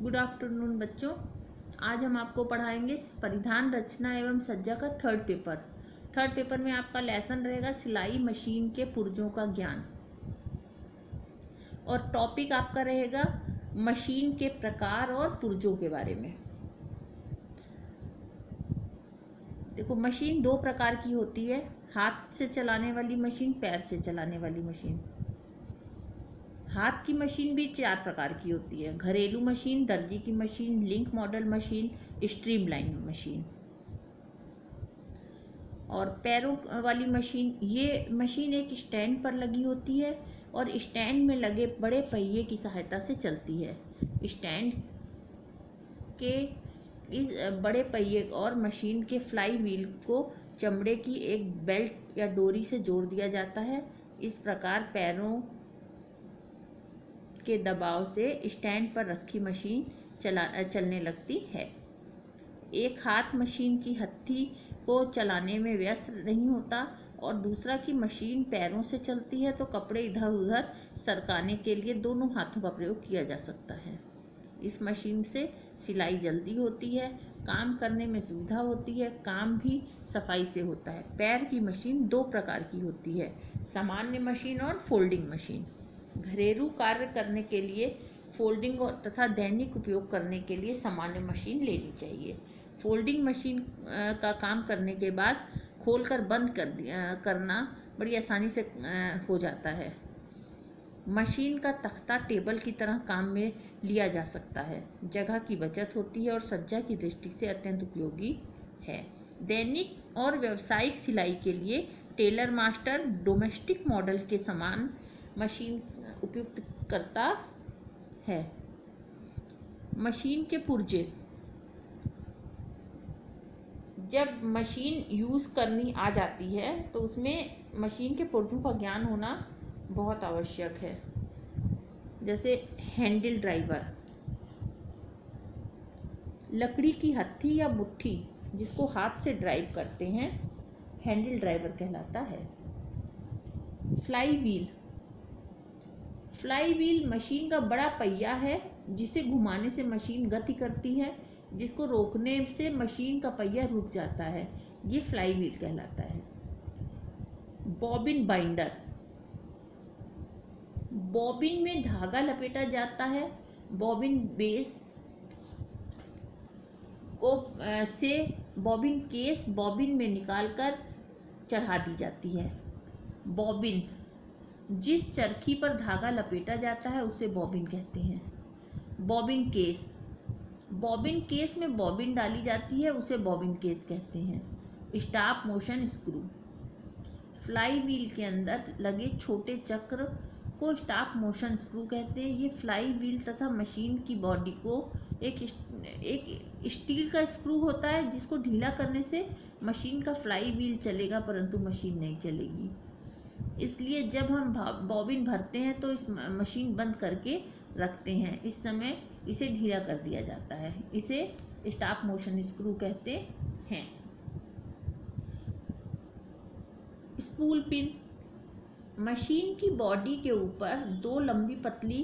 Good afternoon बच्चों। आज हम आपको पढ़ाएंगे परिधान रचना एवं सज्जा का थर्ड पेपर में आपका लेसन रहेगा सिलाई मशीन के पुर्जों का ज्ञान, और टॉपिक आपका रहेगा मशीन के प्रकार और पुर्जों के बारे में। देखो, मशीन दो प्रकार की होती है, हाथ से चलाने वाली मशीन, पैर से चलाने वाली मशीन। हाथ की मशीन भी 4 प्रकार की होती है: घरेलू मशीन, दर्जी की machine, link model machine, streamline machine. और पैरों वाली मशीन, ये मशीन एक स्टैंड पर लगी होती है और स्टैंड में लगे बड़े पहिए की सहायता से चलती है। स्टैंड के इस बड़े पहिए और मशीन के फ्लाई व्हील को चमड़े की एक बेल्ट या डोरी से जोड़ दिया जाता है। इस प्रकार पैरों के दबाव से स्टैंड पर रखी मशीन चलने लगती है। एक हाथ मशीन की हत्थी को चलाने में व्यस्त नहीं होता और दूसरा की मशीन पैरों से चलती है, तो कपड़े इधर उधर सरकाने के लिए दोनों हाथों का प्रयोग किया जा सकता है। इस मशीन से सिलाई जल्दी होती है, काम करने में सुविधा होती है, काम भी सफाई से होता है। पैर की मशीन 2 प्रकार की होती है: सामान्य मशीन और फोल्डिंग मशीन। घरेलू कार्य करने के लिए फोल्डिंग और तथा दैनिक उपयोग करने के लिए सामान्य मशीन लेनी चाहिए। फोल्डिंग मशीन का काम करने के बाद खोलकर बंद करना बड़ी आसानी से हो जाता है। मशीन का तख्ता टेबल की तरह काम में लिया जा सकता है, जगह की बचत होती है और सज्जा की दृष्टि से अत्यंत उपयोगी है। दैनिक और व्यावसायिक सिलाई के लिए टेलर मास्टर डोमेस्टिक मॉडल के समान मशीन उपयुक्त करता है। मशीन के पुर्जे, जब मशीन यूज़ करनी आ जाती है तो उसमें मशीन के पुर्जों का ज्ञान होना बहुत आवश्यक है। जैसे हैंडल ड्राइवर, लकड़ी की हत्थी या मुट्ठी जिसको हाथ से ड्राइव करते हैं, हैंडल ड्राइवर कहलाता है। Fly wheel, fly wheel machine का बड़ा पहिया है जिसे घुमाने से मशीन गति करती है, जिसको रोकने से मशीन का पहिया रुक जाता है, ये फ्लाई व्हील कहलाता है। बॉबिन बाइंडर, बॉबिन में धागा लपेटा जाता है, बॉबिन बेस को से बॉबिन केस बॉबिन में निकालकर चढ़ा दी जाती है। बॉबिन, जिस चरखी पर धागा लपेटा जाता है उसे बॉबिन कहते हैं। बॉबिन केस, बॉबिन केस में बॉबिन डाली जाती है, उसे बॉबिन केस कहते हैं। Stop motion screw, fly wheel के अंदर लगे छोटे चक्र को स्टॉप मोशन स्क्रू कहते हैं। ये फ्लाई व्हील तथा मशीन की बॉडी को एक स्टील का स्क्रू होता है, जिसको ढीला करने से मशीन का फ्लाई व्हील चलेगा परंतु मशीन नहीं चलेगी। इसलिए जब हम बॉबिन भरते हैं तो इस मशीन बंद करके रखते हैं, इस समय इसे ढीला कर दिया जाता है, इसे स्टॉप मोशन स्क्रू कहते हैं। स्पूल पिन, मशीन की बॉडी के ऊपर 2 लंबी पतली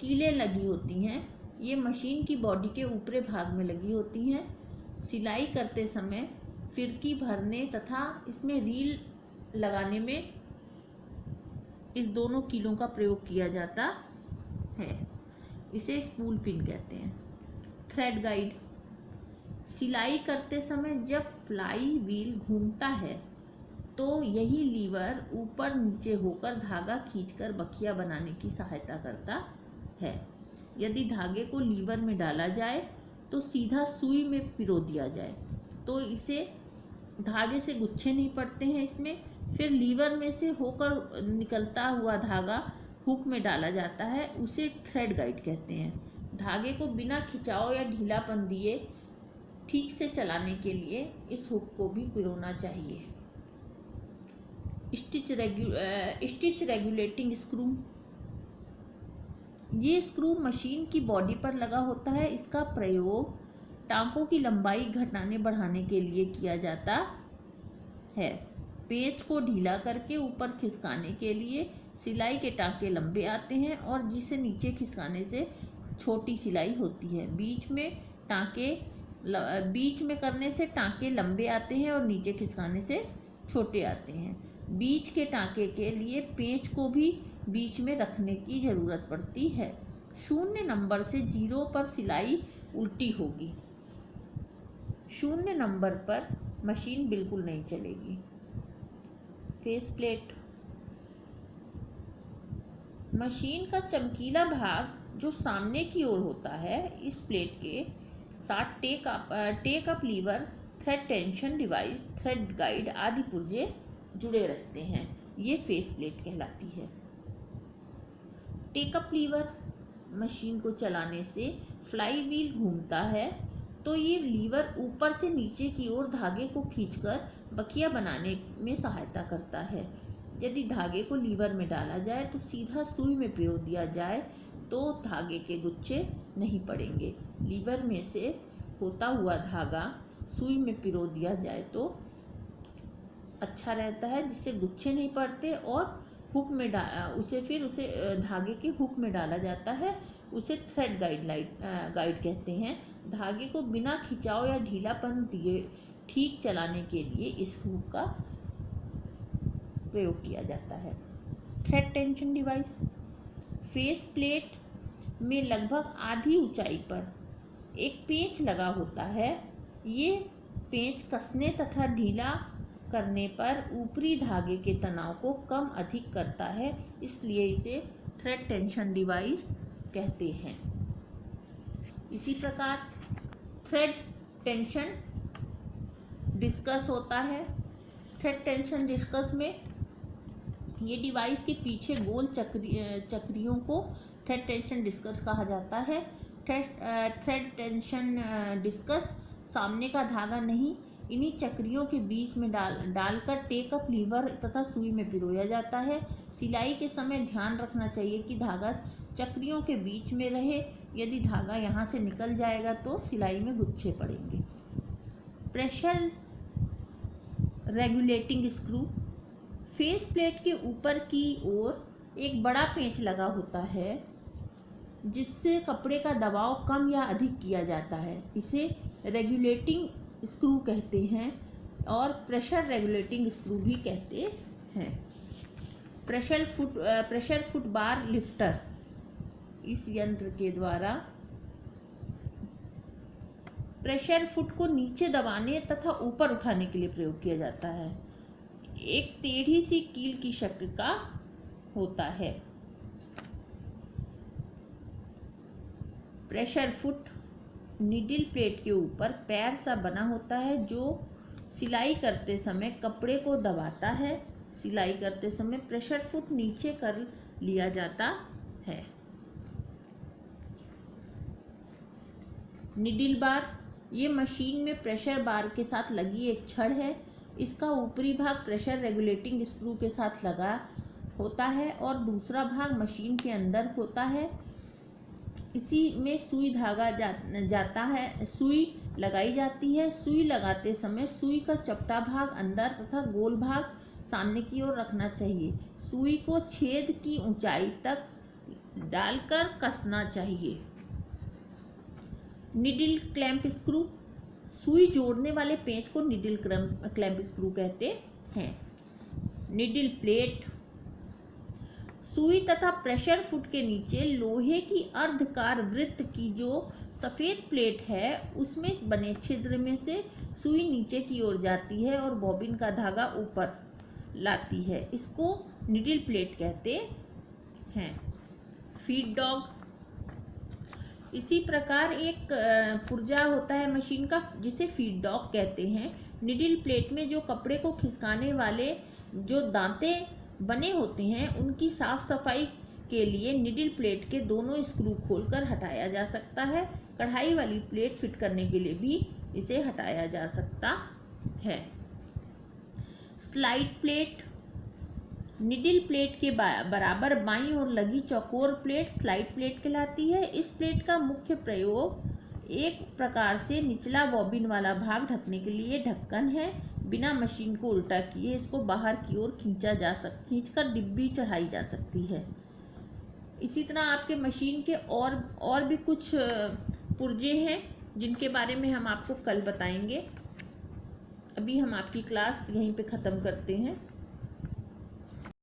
कीलें लगी होती हैं, ये मशीन की बॉडी के ऊपरी भाग में लगी होती हैं। सिलाई करते समय फिरकी भरने तथा इसमें रील लगाने में इस दोनों कीलों का प्रयोग किया जाता है, इसे स्पूल पिन कहते हैं। थ्रेड गाइड, सिलाई करते समय जब फ्लाई व्हील घूमता है तो यही लीवर ऊपर नीचे होकर धागा खींचकर बखिया बनाने की सहायता करता है। यदि धागे को लीवर में डाला जाए तो सीधा सुई में पिरो दिया जाए तो इसे धागे से गुच्छे नहीं पड़ते हैं इसमें। फिर लीवर में से होकर निकलता हुआ धागा हुक में डाला जाता है, उसे थ्रेड गाइड कहते हैं। धागे को बिना खिंचाव या ढीलापन दिए ठीक से चलाने के लिए इस हुक को भी पिरोना चाहिए। स्टिच रेगुलेटिंग स्क्रू, ये स्क्रू मशीन की बॉडी पर लगा होता है। इसका प्रयोग टांकों की लंबाई घटाने बढ़ाने के लिए किया जाता है। पेच को ढीला करके ऊपर खिसकाने के लिए सिलाई के टांके लंबे आते हैं और जिसे नीचे खिसकाने से छोटी सिलाई होती है। बीच में करने से टाँके लंबे आते हैं और नीचे खिसकाने से छोटे आते हैं। बीच के टाँके के लिए पेंच को भी बीच में रखने की ज़रूरत पड़ती है। 0 नंबर से 0 पर सिलाई उल्टी होगी। 0 नंबर पर मशीन बिल्कुल नहीं चलेगी। फेस प्लेट, मशीन का चमकीला भाग जो सामने की ओर होता है, इस प्लेट के साथ take up lever, thread tension device, thread guide आदि पुर्जे जुड़े रहते हैं। ये फेस प्लेट कहलाती है। टेक अप लीवर, मशीन को चलाने से फ्लाई व्हील घूमता है तो ये लीवर ऊपर से नीचे की ओर धागे को खींचकर बखिया बनाने में सहायता करता है। यदि धागे को लीवर में डाला जाए तो सीधा सुई में पिरो दिया जाए तो धागे के गुच्छे नहीं पड़ेंगे। लीवर में से होता हुआ धागा सुई में पिरो दिया जाए तो अच्छा रहता है, जिससे गुच्छे नहीं पड़ते और उसे धागे के हुक में डाला जाता है। उसे थ्रेड गाइड कहते हैं। धागे को बिना खिंचाव या ढीलापन दिए ठीक चलाने के लिए इस हुक का प्रयोग किया जाता है। Thread tension device, face plate में लगभग आधी ऊंचाई पर एक पेंच लगा होता है। ये पेंच कसने तथा ढीला करने पर ऊपरी धागे के तनाव को कम अधिक करता है, इसलिए इसे थ्रेड टेंशन डिवाइस कहते हैं। इसी प्रकार थ्रेड टेंशन डिस्कस होता है। थ्रेड टेंशन डिस्कस में ये डिवाइस के पीछे गोल चक्रियों को थ्रेड टेंशन डिस्कस कहा जाता है। थ्रेड टेंशन डिस्कस सामने का धागा नहीं, इन्हीं चक्रियों के बीच में डालकर टेक अप लीवर तथा सुई में पिरोया जाता है। सिलाई के समय ध्यान रखना चाहिए कि धागा चक्रियों के बीच में रहे। यदि धागा यहाँ से निकल जाएगा तो सिलाई में गुच्छे पड़ेंगे। Pressure regulating screw, face plate के ऊपर की ओर एक बड़ा पेंच लगा होता है जिससे कपड़े का दबाव कम या अधिक किया जाता है। इसे रेगुलेटिंग स्क्रू कहते हैं और प्रेशर रेगुलेटिंग स्क्रू भी कहते हैं। प्रेशर फुट बार लिफ्टर, इस यंत्र के द्वारा प्रेशर फुट को नीचे दबाने तथा ऊपर उठाने के लिए प्रयोग किया जाता है। एक टेढ़ी सी कील की शक्ल का होता है। प्रेशर फुट नीडल प्लेट के ऊपर पैर सा बना होता है जो सिलाई करते समय कपड़े को दबाता है। सिलाई करते समय प्रेशर फुट नीचे कर लिया जाता है। नीडल बार, ये मशीन में प्रेशर बार के साथ लगी एक छड़ है। इसका ऊपरी भाग प्रेशर रेगुलेटिंग स्क्रू के साथ लगा होता है और दूसरा भाग मशीन के अंदर होता है। इसी में सुई धागा जाता है, सुई लगाई जाती है। सुई लगाते समय सुई का चपटा भाग अंदर तथा गोल भाग सामने की ओर रखना चाहिए। सुई को छेद की ऊंचाई तक डालकर कसना चाहिए। निडल क्लैंप स्क्रू, सुई जोड़ने वाले पेंच को निडल क्लैंप स्क्रू कहते हैं। निडल प्लेट, सुई तथा प्रेशर फुट के नीचे लोहे की अर्धकार वृत्त की जो सफ़ेद प्लेट है उसमें बने छिद्र में से सुई नीचे की ओर जाती है और बॉबिन का धागा ऊपर लाती है। इसको निडल प्लेट कहते हैं। फीड डॉग, इसी प्रकार एक पुर्जा होता है मशीन का जिसे फीड डॉग कहते हैं। निडल प्लेट में जो कपड़े को खिसकाने वाले जो दांते बने होते हैं उनकी साफ सफाई के लिए निडल प्लेट के दोनों स्क्रू खोलकर हटाया जा सकता है। कढ़ाई वाली प्लेट फिट करने के लिए भी इसे हटाया जा सकता है। स्लाइड प्लेट, निडल प्लेट के बराबर बाईं ओर लगी चौकोर प्लेट स्लाइड प्लेट कहलाती है। इस प्लेट का मुख्य प्रयोग एक प्रकार से निचला बॉबिन वाला भाग ढकने के लिए ढक्कन है। बिना मशीन को उल्टा किए इसको बाहर की ओर खींचकर डिब्बी चढ़ाई जा सकती है। इसी तरह आपके मशीन के और भी कुछ पुर्जे हैं जिनके बारे में हम आपको कल बताएंगे। अभी हम आपकी क्लास यहीं पे ख़त्म करते हैं।